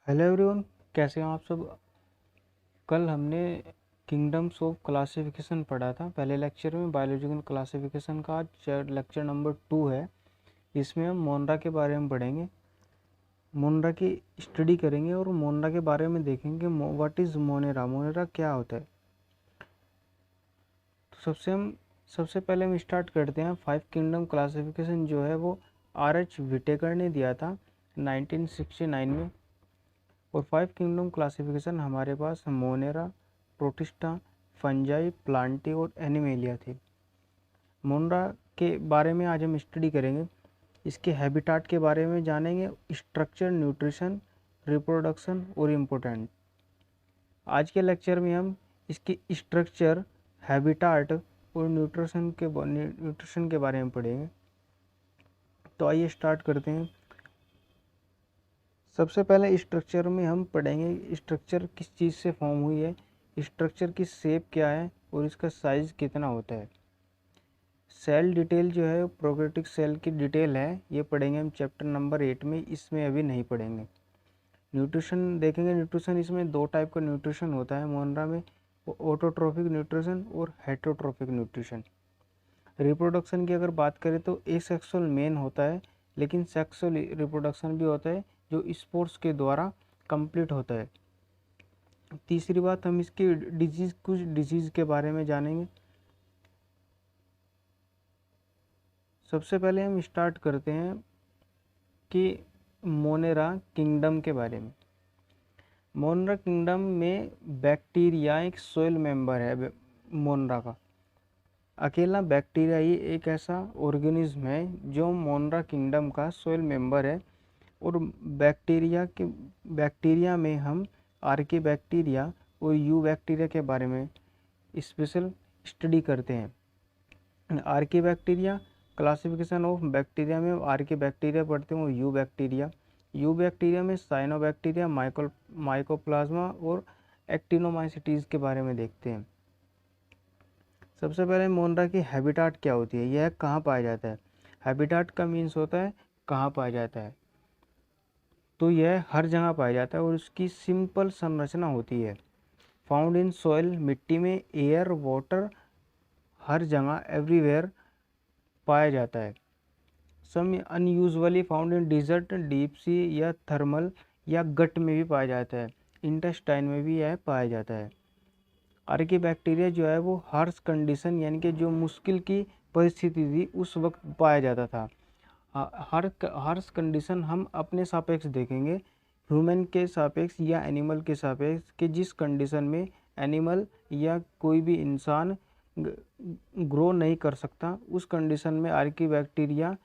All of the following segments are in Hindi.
हेलो एवरीवन, कैसे हो आप सब। कल हमने किंगडम्स ऑफ क्लासिफिकेशन पढ़ा था पहले लेक्चर में, बायोलॉजिकल क्लासिफिकेशन का। आज लेक्चर नंबर 2 है। इसमें हम मोनरा के बारे में पढ़ेंगे, मोनरा की स्टडी करेंगे और मोनरा के बारे में देखेंगे व्हाट इज़ मोनेरा, मोनेरा क्या होता है। तो सबसे पहले हम स्टार्ट करते हैं। 5 किंगडम क्लासिफिकेशन जो है वो R.H. विटेकर ने दिया था 1969 में। और 5 किंगडम क्लासिफिकेशन हमारे पास मोनेरा, प्रोटिस्टा, फंजाई, प्लांटी और एनिमेलिया थे। मोनरा के बारे में आज हम स्टडी करेंगे, इसके हैबिटाट के बारे में जानेंगे, स्ट्रक्चर, न्यूट्रिशन, रिप्रोडक्शन और इम्पोर्टेंट। आज के लेक्चर में हम इसकी स्ट्रक्चर, हैबिटाट और न्यूट्रिशन के बारे में पढ़ेंगे। तो आइए स्टार्ट करते हैं। सबसे पहले स्ट्रक्चर में हम पढ़ेंगे स्ट्रक्चर किस चीज़ से फॉर्म हुई है, स्ट्रक्चर की शेप क्या है और इसका साइज़ कितना होता है। सेल डिटेल जो है प्रोकैरियोटिक सेल की डिटेल है, ये पढ़ेंगे हम चैप्टर नंबर 8 में, इसमें अभी नहीं पढ़ेंगे। न्यूट्रिशन देखेंगे। न्यूट्रिशन इसमें 2 टाइप का न्यूट्रिशन होता है मोनरा में, ऑटोट्रोफिक न्यूट्रिशन और हेटरोट्रोफिक न्यूट्रिशन। रिप्रोडक्शन की अगर बात करें तो एसेक्सुअल मेन होता है, लेकिन सेक्सुअल रिप्रोडक्शन भी होता है जो स्पोर्ट्स के द्वारा कंप्लीट होता है। तीसरी बात, हम इसकी कुछ डिजीज़ के बारे में जानेंगे। सबसे पहले हम स्टार्ट करते हैं कि मोनेरा किंगडम के बारे में। मोनेरा किंगडम में बैक्टीरिया एक सोइल मेंबर है। मोनेरा का अकेला बैक्टीरिया ही एक ऐसा ऑर्गेनिज्म है जो मोनेरा किंगडम का सोइल मेंबर है। और बैक्टीरिया में हम आर्की बैक्टीरिया और यू बैक्टीरिया के बारे में स्पेशल स्टडी करते हैं। Archie bacteria, classification of bacteria में आर्की बैक्टीरिया पढ़ते हैं और यू बैक्टीरिया में साइनोबैक्टीरिया, माइकोप्लाज्मा और एक्टिनोमाइसीटीज के बारे में देखते हैं। सबसे पहले मोनरा की हैबिटाट क्या होती है, यह कहाँ पाया जाता है। हैबिटाट का मीन्स होता है कहाँ पाया जाता है, तो यह हर जगह पाया जाता है और उसकी सिंपल संरचना होती है। फाउंड इन सॉइल, मिट्टी में, एयर, वाटर, हर जगह, एवरीवेयर पाया जाता है। Some unusually found in desert, deep sea या थर्मल या गट में भी पाया जाता है। इंटेस्टाइन में भी यह पाया जाता है। आर्की बैक्टीरिया जो है वो हार्श कंडीशन यानी कि जो मुश्किल की परिस्थिति थी उस वक्त पाया जाता था। हार्श कंडीशन हम अपने सापेक्ष देखेंगे, ह्यूमन के सापेक्ष या एनिमल के सापेक्ष, कि जिस कंडीशन में एनिमल या कोई भी इंसान ग्रो नहीं कर सकता, उस कंडीशन में आर्की बैक्टीरिया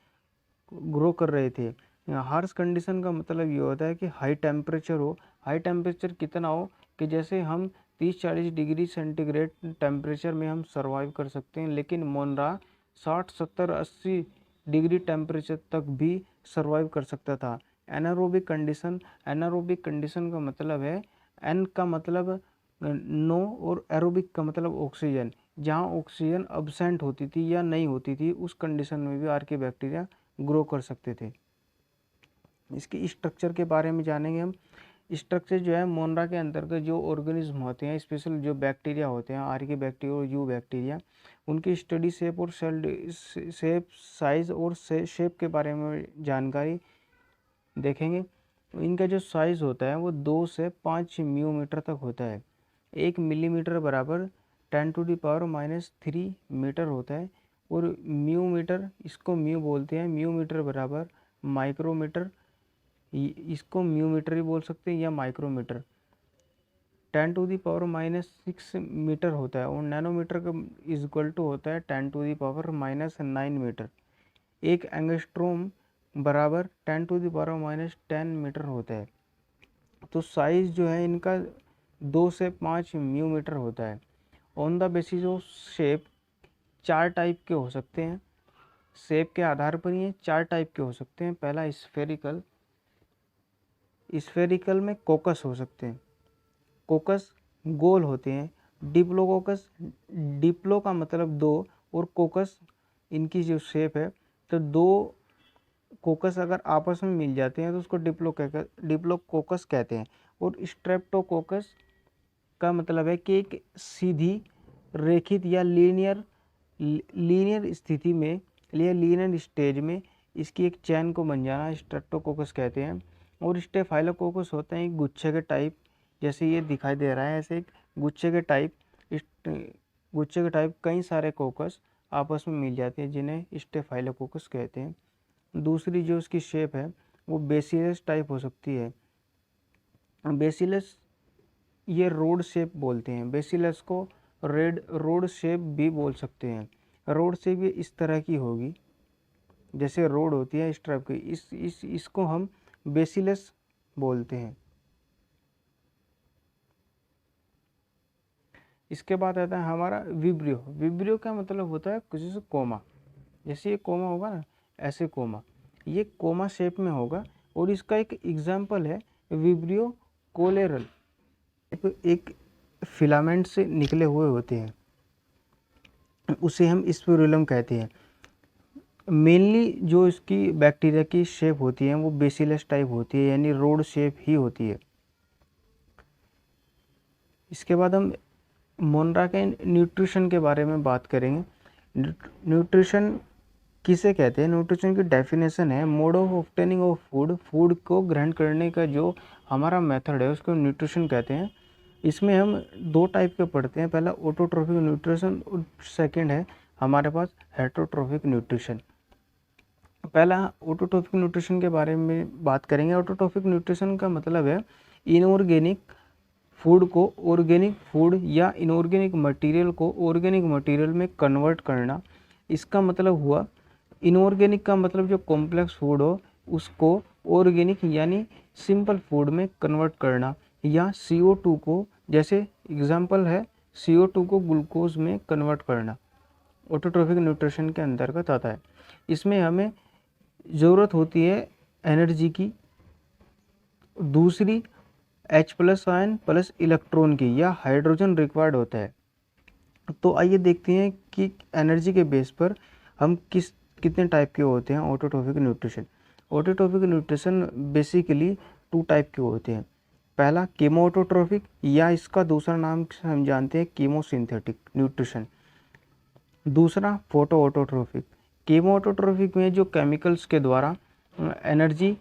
ग्रो कर रहे थे। हार्श कंडीशन का मतलब ये होता है कि हाई टेम्परेचर हो। हाई टेम्परेचर कितना हो कि जैसे हम 30-40 डिग्री सेंटीग्रेड टेम्परेचर में हम सर्वाइव कर सकते हैं, लेकिन मोनरा 60-70-80 डिग्री टेम्परेचर तक भी सर्वाइव कर सकता था। एनारोबिक कंडीशन का मतलब है, एन का मतलब नो और एरोबिक का मतलब ऑक्सीजन। जहाँ ऑक्सीजन अब्सेंट होती थी या नहीं होती थी, उस कंडीशन में भी आर्की बैक्टीरिया ग्रो कर सकते थे। इसकी स्ट्रक्चर के बारे में जानेंगे हम। स्ट्रक्चर जो है मोनरा के अंतर्गत जो ऑर्गेनिज्म होते हैं, स्पेशल जो बैक्टीरिया होते हैं, आर्की बैक्टीरिया और यू बैक्टीरिया, उनकी स्टडी, शेप और शेप, साइज और शेप के बारे में जानकारी देखेंगे। इनका जो साइज़ होता है वो 2 से 5 मिलीमीटर तक होता है। 1 मिलीमीटर बराबर 10⁻³ मीटर होता है। और म्यूमीटर, इसको म्यू बोलते हैं, म्यूमीटर बराबर माइक्रोमीटर, इसको म्यूमीटर ही बोल सकते हैं या माइक्रोमीटर। 10⁻⁻6 मीटर होता है और नैनोमीटर का इक्वल टू होता है 10⁻⁹ मीटर। एक एंगस्ट्रोम बराबर 10⁻⁻10 मीटर होता है। तो साइज़ जो है इनका 2 से 5 मिलीमीटर होता है। On the basis of shape 4 type के हो सकते हैं। शेप के आधार पर ये 4 टाइप के हो सकते हैं। पहला स्फेरिकल, स्फेरिकल में कोकस हो सकते हैं, कोकस गोल होते हैं। डिप्लोकोकस, डिप्लो का मतलब 2 और कोकस इनकी जो शेप है, तो 2 कोकस अगर आपस में मिल जाते हैं तो उसको डिप्लोकोकस कहते हैं। और स्ट्रेप्टोकोकस का मतलब है कि एक सीधी रेखित या लीनियर स्थिति में या लीनियर स्टेज में इसकी एक चैन को बन जाना स्ट्रेप्टोकोकस कहते हैं। और स्टेफाइलोकोकस होते हैं एक गुच्छे के टाइप, जैसे ये दिखाई दे रहा है ऐसे एक गुच्छे के टाइप कई सारे कोकस आपस में मिल जाते हैं जिन्हें स्टेफाइलोकोकस कहते हैं। दूसरी जो उसकी शेप है वो बेसिलस टाइप हो सकती है। बेसिलस ये रोड शेप बोलते हैं, बेसिलस को रोड शेप भी बोल सकते हैं। रोड शेप ये इस तरह की होगी जैसे रोड होती है इस तरह की, इसको हम बेसिलस बोलते हैं। इसके बाद आता है हमारा विब्रियो। विब्रियो का मतलब होता है कुछ जैसे कोमा, जैसे ये कोमा होगा ना ऐसे कोमा, ये कोमा शेप में होगा। और इसका एक एग्जाम्पल है विब्रियो कोलेरल, एक फिलामेंट से निकले हुए होते हैं, उसे हम स्पिरुलम कहते हैं। मेनली जो इसकी बैक्टीरिया की शेप होती है वो बेसिलस टाइप होती है, यानी रोड शेप ही होती है। इसके बाद हम मोनरा के न्यूट्रिशन के बारे में बात करेंगे। न्यूट्रिशन किसे कहते हैं? न्यूट्रिशन की डेफिनेशन है mode of obtaining of food, food को ग्रहण करने का जो हमारा मेथड है उसको न्यूट्रिशन कहते हैं। इसमें हम दो टाइप के पढ़ते हैं, पहला ऑटोट्रोफिक न्यूट्रिशन और सेकंड है हमारे पास हेटरोट्रोफिक न्यूट्रिशन। पहला ऑटोट्रोफिक न्यूट्रिशन के बारे में बात करेंगे। ऑटोट्रोफिक न्यूट्रिशन का मतलब है इनऑर्गेनिक फूड को ऑर्गेनिक फूड या इनऑर्गेनिक मटेरियल को ऑर्गेनिक मटेरियल में कन्वर्ट करना। इसका मतलब हुआ इनऑर्गेनिक का मतलब जो कॉम्प्लेक्स फूड हो उसको ऑर्गेनिक यानी सिंपल फूड में कन्वर्ट करना, या CO2 को, जैसे एग्जांपल है CO2 को ग्लूकोज में कन्वर्ट करना, ऑटोट्रोफिक न्यूट्रिशन के अंतर्गत आता है। इसमें हमें ज़रूरत होती है एनर्जी की, दूसरी H+ आयन प्लस इलेक्ट्रॉन की या हाइड्रोजन रिक्वायर्ड होता है। तो आइए देखते हैं कि एनर्जी के बेस पर हम कितने टाइप के होते हैं autotrophic nutrition. Autotrophic nutrition basically 2 type के होते हैं। पहला कीमो ऑटोट्रोफिक, या इसका दूसरा नाम हम जानते हैं कीमोसिंथेटिक न्यूट्रिशन। दूसरा फोटो ऑटोट्रोफिक। कीमो ऑटोट्रोफिक में जो केमिकल्स के द्वारा एनर्जी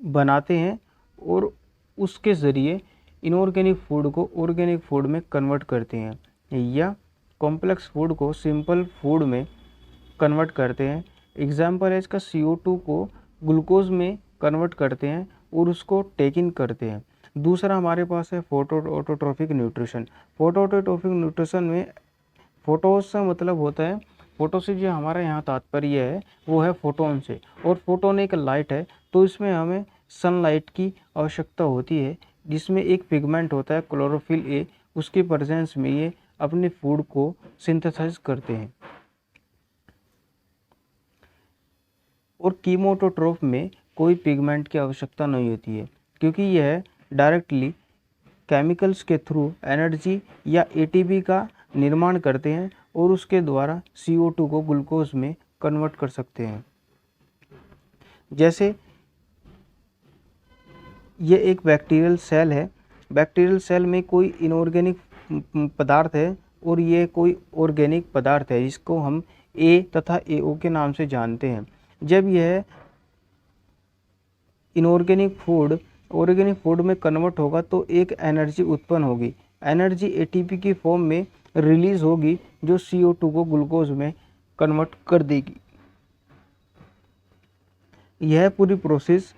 बनाते हैं और उसके ज़रिए इनऑर्गेनिक फूड को ऑर्गेनिक फूड में कन्वर्ट करते हैं, या कॉम्प्लेक्स फूड को सिंपल फूड में कन्वर्ट करते हैं। एग्जाम्पल है इसका CO2 को ग्लूकोज में कन्वर्ट करते हैं और उसको टेक इन करते हैं। दूसरा हमारे पास है photo autotrophic nutrition. Photo autotrophic nutrition में फोटो से मतलब होता है, फोटो से जो हमारा यहाँ तात्पर्य है वो है फोटोन से, और फोटोन एक लाइट है, तो इसमें हमें सनलाइट की आवश्यकता होती है, जिसमें एक पिगमेंट होता है क्लोरोफिल ए, उसकी प्रेजेंस में ये अपने फूड को सिंथेसाइज करते हैं। और कीमोटोट्रोफ में कोई पिगमेंट की आवश्यकता नहीं होती है, क्योंकि यह डायरेक्टली केमिकल्स के थ्रू एनर्जी या ATP का निर्माण करते हैं और उसके द्वारा CO2 को ग्लूकोज में कन्वर्ट कर सकते हैं। जैसे ये एक बैक्टीरियल सेल है, बैक्टीरियल सेल में कोई इनऑर्गेनिक पदार्थ है और ये कोई ऑर्गेनिक पदार्थ है, जिसको हम A तथा AO के नाम से जानते हैं। जब यह इनऑर्गेनिक फूड ऑर्गेनिक फूड में कन्वर्ट होगा तो एक एनर्जी उत्पन्न होगी, एनर्जी ATP की फॉर्म में रिलीज होगी जो CO2 को ग्लूकोज में कन्वर्ट कर देगी। यह पूरी प्रोसेस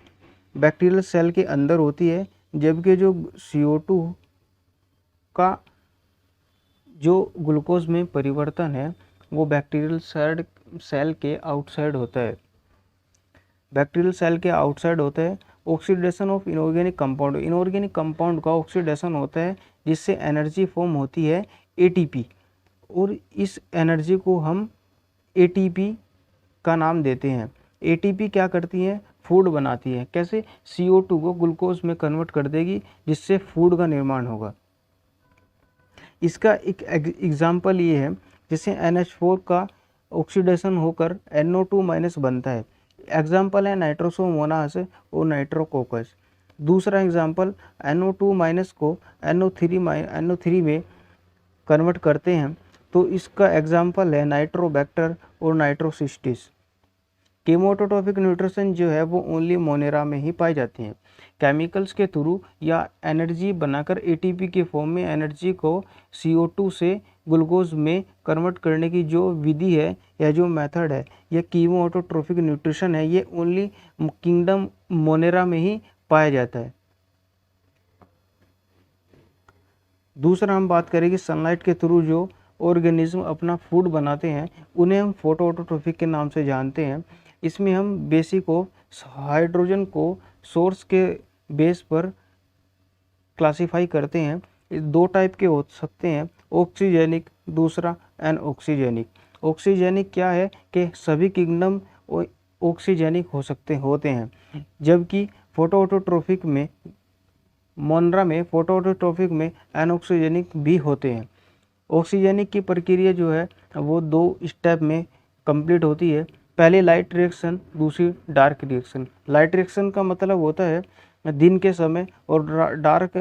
बैक्टीरियल सेल के अंदर होती है, जबकि जो CO2 का जो ग्लूकोज में परिवर्तन है वो बैक्टीरियल सेल के आउटसाइड होता है। बैक्टीरियल सेल के आउटसाइड होता है। Oxidation of inorganic compound, inorganic compound का ऑक्सीडेशन होता है जिससे एनर्जी फॉर्म होती है ATP, और इस एनर्जी को हम ATP का नाम देते हैं। ATP क्या करती है? फूड बनाती है। कैसे? CO2 को ग्लूकोज में कन्वर्ट कर देगी जिससे फूड का निर्माण होगा। इसका एक एग्जाम्पल ये है, जैसे NH4 का ऑक्सीडेशन होकर NO2- बनता है। एग्जाम्पल है नाइट्रोसोमोनास और नाइट्रोकोकस। दूसरा एग्जाम्पल NO2 माइनस को NO3 में कन्वर्ट करते हैं, तो इसका एग्जाम्पल है नाइट्रोबैक्टर और नाइट्रोसिस्टिस। केमोटोट्रोफिक न्यूट्रिशन जो है वो ओनली मोनेरा में ही पाई जाती हैं। केमिकल्स के थ्रू या एनर्जी बनाकर ATP के फॉर्म में एनर्जी को CO2 से ग्लूकोज में कन्वर्ट करने की जो विधि है या जो मेथड है, यह कीमोटोट्रोफिक न्यूट्रिशन है। ये ओनली किंगडम मोनेरा में ही पाया जाता है। दूसरा हम बात करेंगे सनलाइट के थ्रू जो ऑर्गेनिज्म अपना फूड बनाते हैं उन्हें हम फोटोऑटोट्रोफिक के नाम से जानते हैं। इसमें हम बेसिक ऑफ हाइड्रोजन को सोर्स के बेस पर क्लासिफाई करते हैं। दो टाइप के हो सकते हैं, ऑक्सीजेनिक, दूसरा एनऑक्सीजेनिक। ऑक्सीजेनिक क्या है कि सभी किंगडम ऑक्सीजेनिक होते हैं, जबकि फोटोऑटोट्रोफिक में मोनरा में फोटोऑटोट्रोफिक में एनऑक्सीजेनिक भी होते हैं। ऑक्सीजेनिक की प्रक्रिया जो है वो 2 स्टेप में कंप्लीट होती है। पहले लाइट रिएक्शन, दूसरी डार्क रिएक्शन। लाइट रिएक्शन का मतलब होता है दिन के समय और डार्क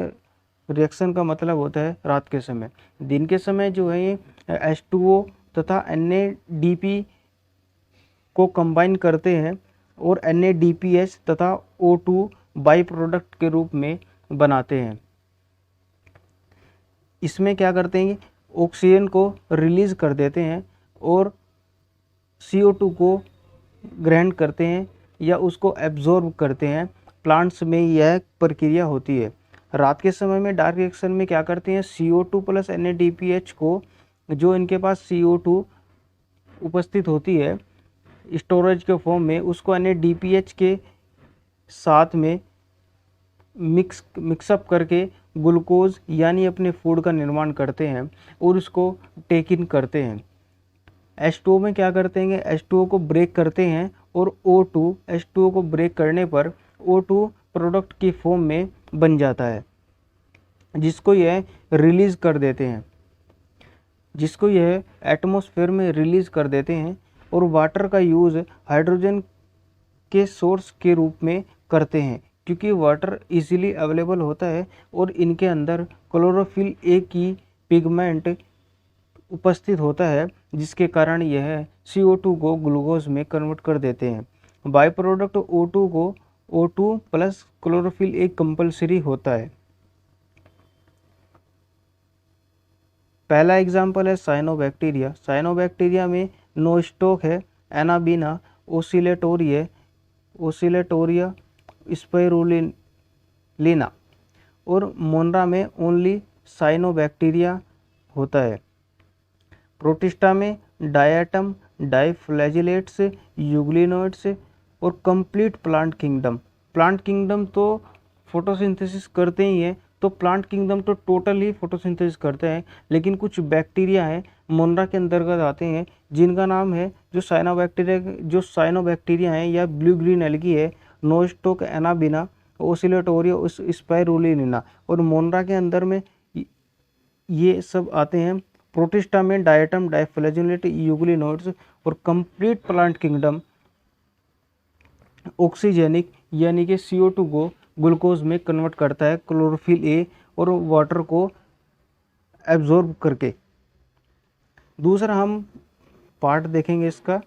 रिएक्शन का मतलब होता है रात के समय। दिन के समय जो है ये H2O तथा NADP को कंबाइन करते हैं और NADPH तथा O2 बाई प्रोडक्ट के रूप में बनाते हैं। इसमें क्या करते हैं, ऑक्सीजन को रिलीज कर देते हैं और CO2 को ग्रहण करते हैं या उसको एब्जॉर्ब करते हैं। प्लांट्स में यह प्रक्रिया होती है। रात के समय में डार्क रिएक्शन में क्या करते हैं, CO2 प्लस NADPH को, जो इनके पास CO2 उपस्थित होती है स्टोरेज के फॉर्म में, उसको NADPH के साथ में मिक्सअप करके ग्लूकोज यानी अपने फूड का निर्माण करते हैं और उसको टेक इन करते हैं। H2O में क्या करते हैं, H2O को ब्रेक करते हैं और H2O को ब्रेक करने पर O2 प्रोडक्ट की फॉर्म में बन जाता है, जिसको यह रिलीज कर देते हैं, जिसको यह एटमॉस्फेयर में रिलीज कर देते हैं। और वाटर का यूज़ हाइड्रोजन के सोर्स के रूप में करते हैं, क्योंकि वाटर इजीली अवेलेबल होता है और इनके अंदर क्लोरोफिल ए की पिगमेंट उपस्थित होता है, जिसके कारण यह CO2 को ग्लूकोज में कन्वर्ट कर देते हैं। By product O2 plus chlorophyll A compulsory होता है। पहला एग्जाम्पल है साइनोबैक्टीरिया। साइनोबैक्टीरिया में नोस्टॉक है, एनाबीना, ओसिलेटोरिया, स्पाइरुलिना और मोनरा में ओनली साइनोबैक्टीरिया होता है। प्रोटिस्टा में डायटम, डाइफ्लैजिलेट्स, यूग्लिनोइड्स और complete plant kingdom. Plant kingdom तो फोटोसिंथेसिस करते ही हैं, तो प्लांट किंगडम तो टोटल ही फोटोसिंथेसिस करते हैं, लेकिन कुछ बैक्टीरिया हैं मोनरा के अंतर्गत आते हैं, जिनका नाम है जो साइनोबैक्टीरिया हैं या ब्लू ग्रीन एल्गी है, नोस्टॉक, एनाबिना, ओसिलेटोरिया, स्पाइरुलिना। और मोनरा के अंदर में ये सब आते हैं। प्रोटिस्टा में डायटम, डाइफ्लैजिलेट, यूग्लिनोइड्स और कंप्लीट प्लांट किंगडम ऑक्सीजेनिक यानी कि CO2 को ग्लूकोज में कन्वर्ट करता है क्लोरोफिल ए और वाटर को एब्जॉर्ब करके। दूसरा हम पार्ट देखेंगे इसका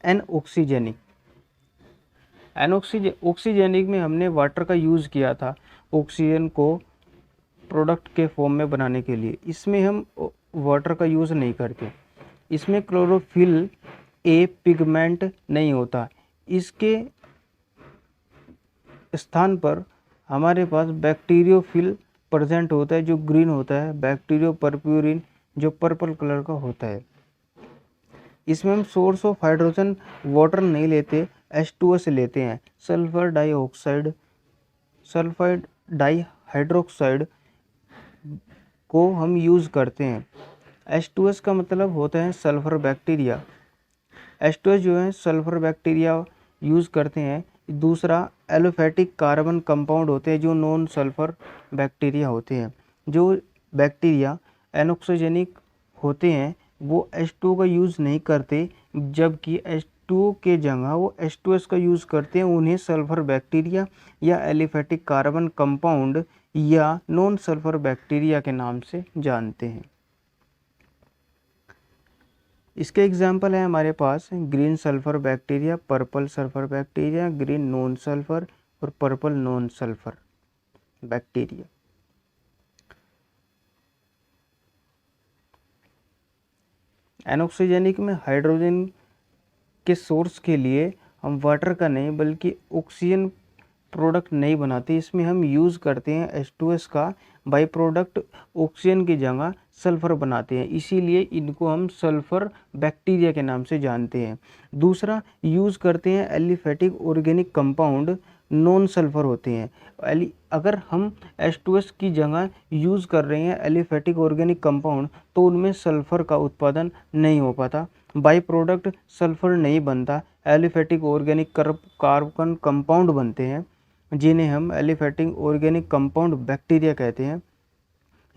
एनऑक्सीजेनिक। ऑक्सीजेनिक में हमने वाटर का यूज़ किया था ऑक्सीजन को प्रोडक्ट के फॉर्म में बनाने के लिए। इसमें हम वाटर का यूज़ नहीं करते। इसमें क्लोरोफिल ए पिगमेंट नहीं होता। इसके स्थान पर हमारे पास बैक्टीरियोफिल प्रेजेंट होता है जो ग्रीन होता है, बैक्टीरियो परप्यूरिन जो पर्पल कलर का होता है। इसमें हम सोर्स ऑफ हाइड्रोजन वाटर नहीं लेते, H2O से लेते हैं। सल्फर डाइहाइड्रोक्साइड को हम यूज़ करते हैं। H2S का मतलब होता है सल्फर बैक्टीरिया। H2S जो है सल्फर बैक्टीरिया यूज़ करते हैं। दूसरा एलोफेटिक कार्बन कंपाउंड होते हैं जो नॉन सल्फर बैक्टीरिया होते हैं। जो बैक्टीरिया एनऑक्सीजेनिक होते हैं वो H2O का यूज़ नहीं करते, जबकि H2O के जगह वो H2S का यूज़ करते हैं, उन्हें सल्फर बैक्टीरिया या एलिफेटिक कार्बन कंपाउंड या नॉन सल्फर बैक्टीरिया के नाम से जानते हैं। इसके एग्जाम्पल है हमारे पास green sulphur bacteria, purple sulphur bacteria, green non sulphur और purple non sulphur bacteria. Anoxygenic में हाइड्रोजन के सोर्स के लिए हम वाटर का नहीं बल्कि ऑक्सीजन प्रोडक्ट नहीं बनाते, इसमें हम यूज़ करते हैं H2S का बाई प्रोडक्ट, ऑक्सीजन की जगह सल्फर बनाते हैं, इसीलिए इनको हम सल्फर बैक्टीरिया के नाम से जानते हैं। दूसरा यूज़ करते हैं aliphatic organic compound, non sulphur होते हैं। अगर हम H2S की जगह यूज़ कर रहे हैं एलिफेटिक ऑर्गेनिक कंपाउंड तो उनमें सल्फर का उत्पादन नहीं हो पाता, बाई प्रोडक्ट सल्फर नहीं बनता, एलिफेटिक ऑर्गेनिक कार्बन कंपाउंड बनते हैं जिन्हें हम एलिफेटिक ऑर्गेनिक कंपाउंड बैक्टीरिया कहते हैं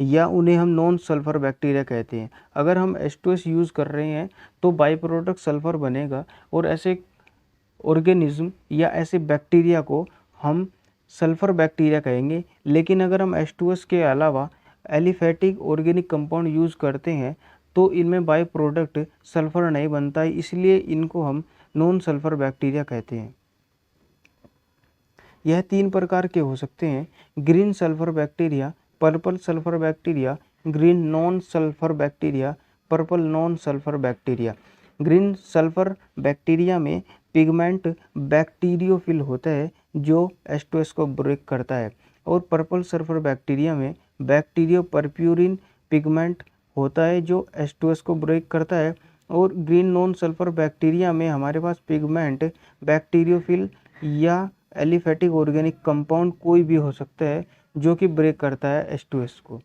या उन्हें हम नॉन सल्फर बैक्टीरिया कहते हैं। अगर हम H2S यूज़ कर रहे हैं तो बाई प्रोडक्ट सल्फर बनेगा और ऐसे ऑर्गेनिज्म या ऐसे बैक्टीरिया को हम सल्फर बैक्टीरिया कहेंगे। लेकिन अगर हम H2S के अलावा एलिफेटिक ऑर्गेनिक कंपाउंड यूज़ करते हैं तो इनमें बाई प्रोडक्ट सल्फर नहीं बनता है, इसलिए इनको हम नॉन सल्फर बैक्टीरिया कहते हैं। यह 3 प्रकार के हो सकते हैं: green sulphur bacteria, purple sulphur bacteria, green non sulphur bacteria, purple non sulphur bacteria. Green sulphur bacteria में पिगमेंट बैक्टीरियोफिल होता है जो H2S को ब्रेक करता है, और पर्पल सल्फर बैक्टीरिया में बैक्टीरियो परप्यूरिन पिगमेंट होता है जो H2S को ब्रेक करता है, और ग्रीन नॉन सल्फर बैक्टीरिया में हमारे पास पिगमेंट बैक्टीरियोफिल या एलिफेटिक ऑर्गेनिक कंपाउंड कोई भी हो सकता है जो कि ब्रेक करता है H2S को।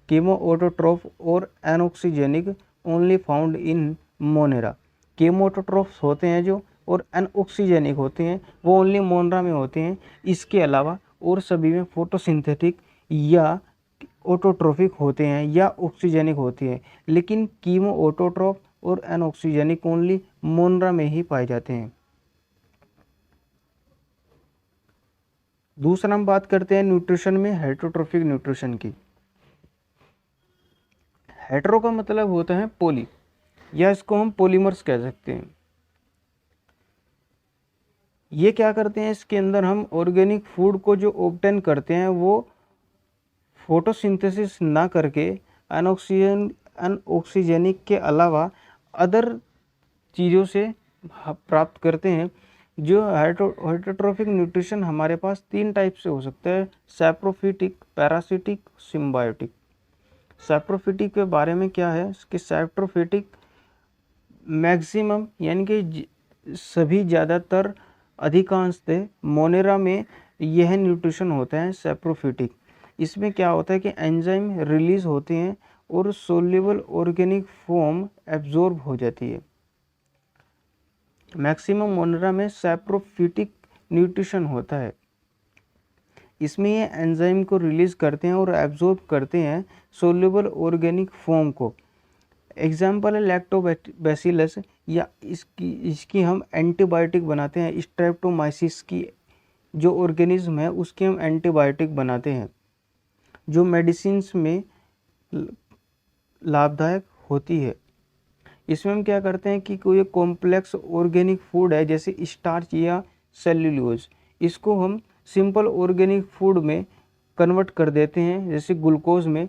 कीमोऑटोट्रोफ और anoxygenic only found in Monera. Chemoautotrophs होते हैं जो और एनऑक्सीजेनिक होते हैं वो ओनली मोनेरा में होते हैं। इसके अलावा और सभी में फोटोसिंथेटिक या ऑटोट्रोफिक होते हैं या ऑक्सीजेनिक होते हैं, लेकिन कीमोऑटोट्रोफ और एनऑक्सीजेनिक ओनली मोनेरा में ही पाए जाते हैं। दूसरा हम बात करते हैं न्यूट्रिशन में हेटरोट्रोफिक न्यूट्रिशन की। हेटरो का मतलब होता है पॉली, या इसको हम पॉलीमर्स कह सकते हैं। ये क्या करते हैं, इसके अंदर हम ऑर्गेनिक फूड को जो ऑब्टेन करते हैं वो फोटोसिंथेसिस ना करके अनऑक्सीजेनिक के अलावा अदर चीज़ों से प्राप्त करते हैं। जो हेटरोट्रोफिक न्यूट्रिशन हमारे पास 3 टाइप से हो सकता है: सैप्रोफिटिक, पैरासिटिक, सिम्बायोटिक। सैप्रोफिटिक के बारे में क्या है कि सैप्रोफिटिक मैक्सिमम यानी कि सभी ज़्यादातर अधिकांशतः मोनेरा में यह न्यूट्रिशन होता है सैप्रोफिटिक। इसमें क्या होता है कि एंजाइम रिलीज होते हैं और सोल्यूबल ऑर्गेनिक फॉर्म एब्जॉर्ब हो जाती है। मैक्सिमम मोनेरा में सैप्रोफिटिक न्यूट्रिशन होता है। इसमें ये एंजाइम को रिलीज करते हैं और एब्जॉर्ब करते हैं सोल्यूबल ऑर्गेनिक फॉर्म को। एग्जाम्पल है लैक्टोबैसिलस, या इसकी हम एंटीबायोटिक बनाते हैं। स्ट्रेप्टोमाइसिस की जो ऑर्गेनिज्म है उसकी हम एंटीबायोटिक बनाते हैं जो मेडिसिन्स में लाभदायक होती है। इसमें हम क्या करते हैं कि कोई कॉम्प्लेक्स ऑर्गेनिक फूड है जैसे स्टार्च या सेल्यूलोज, इसको हम सिंपल ऑर्गेनिक फूड में कन्वर्ट कर देते हैं जैसे ग्लूकोज में,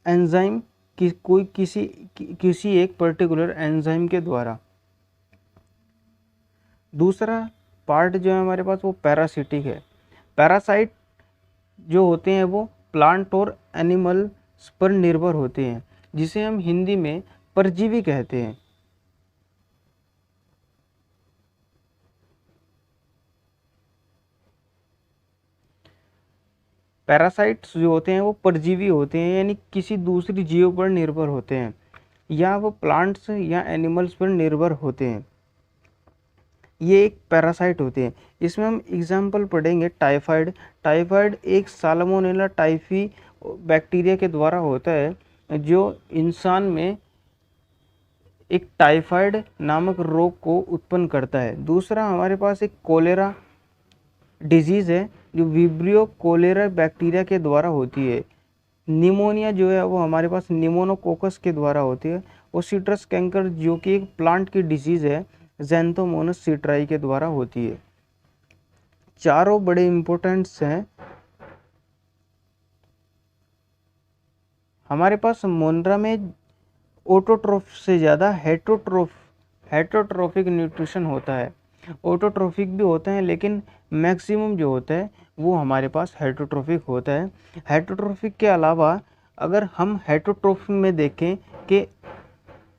एंजाइम की कोई किसी एक पर्टिकुलर एंजाइम के द्वारा। दूसरा पार्ट जो है हमारे पास वो पैरासिटिक है। पैरासाइट जो होते हैं वो प्लांट और एनिमल्स पर निर्भर होते हैं, जिसे हम हिंदी में परजीवी कहते हैं। पैरासाइट्स जो होते हैं वो परजीवी होते हैं, यानी किसी दूसरी जीव पर निर्भर होते हैं या वो प्लांट्स या एनिमल्स पर निर्भर होते हैं। ये एक पैरासाइट होते हैं। इसमें हम एग्जाम्पल पढ़ेंगे टाइफाइड। टाइफाइड एक साल्मोनेला टाइफी बैक्टीरिया के द्वारा होता है जो इंसान में एक टाइफाइड नामक रोग को उत्पन्न करता है। दूसरा हमारे पास एक कोलेरा डिजीज़ है जो विब्रियो कोलेरा बैक्टीरिया के द्वारा होती है। निमोनिया जो है वो हमारे पास निमोनोकोकस के द्वारा होती है। और सिट्रस कैंकर जो कि एक प्लांट की डिजीज़ है, ज़ैंथोमोनस सिट्राई के द्वारा होती है। चारों बड़े इम्पोर्टेंट्स हैं। हमारे पास मोनरा में ऑटोट्रोफ से ज़्यादा हेटरोट्रोफिक न्यूट्रिशन होता है। ऑटोट्रोफिक भी होते हैं लेकिन मैक्सिमम जो होता है वो हमारे पास हेटरोट्रोफिक होता है। हेटरोट्रोफिक के अलावा अगर हम हेटरोट्रोफिक में देखें कि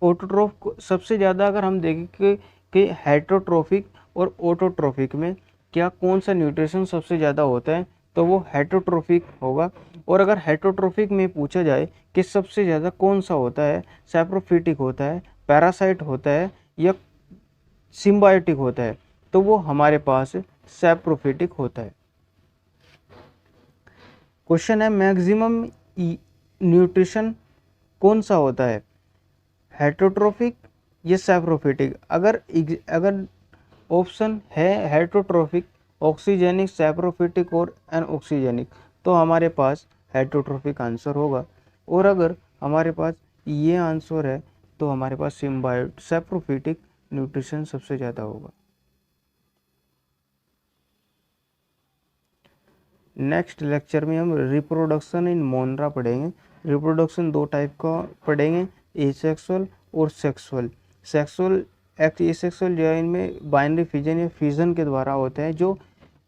ऑटोट्रोफ को सबसे ज़्यादा अगर हम देखें कि हेटरोट्रोफिक और ऑटोट्रोफिक में क्या कौन सा न्यूट्रिशन सबसे ज़्यादा होता है, तो वो हेटरोट्रोफिक होगा। और अगर हेटरोट्रोफिक में पूछा जाए कि सबसे ज़्यादा कौन सा होता है, सैप्रोफिटिक होता है, पैरासाइट होता है या सिम्बायोटिक होता है, तो वो हमारे पास सैप्रोफिटिक होता है। क्वेश्चन है मैक्सिमम न्यूट्रिशन कौन सा होता है, हेटरोट्रोफिक या सैप्रोफिटिक? अगर ऑप्शन है हेटरोट्रोफिक, ऑक्सीजेनिक, सैप्रोफिटिक और एनऑक्सीजेनिक, तो हमारे पास हेटरोट्रोफिक आंसर होगा। और अगर हमारे पास ये आंसर है तो हमारे पास सिम्बायोट सैप्रोफिटिक न्यूट्रिशन सबसे ज़्यादा होगा। नेक्स्ट लेक्चर में हम रिप्रोडक्शन इन मोनरा पढ़ेंगे। रिप्रोडक्शन दो टाइप का पढ़ेंगे, एसेक्सुअल और सेक्सुअल। सेक्सुअल एसेक्सुअल जो है इनमें बाइनरी फिजन या फ्यूजन के द्वारा होता है जो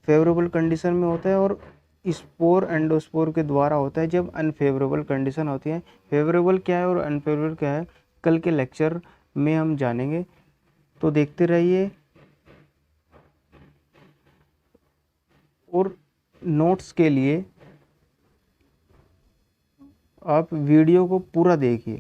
फेवरेबल कंडीशन में होता है, और स्पोर एंडोस्पोर के द्वारा होता है जब अनफेवरेबल कंडीशन होती है। फेवरेबल क्या है और अनफेवरेबल क्या है कल के लेक्चर में हम जानेंगे, तो देखते रहिए। और नोट्स के लिए आप वीडियो को पूरा देखिए।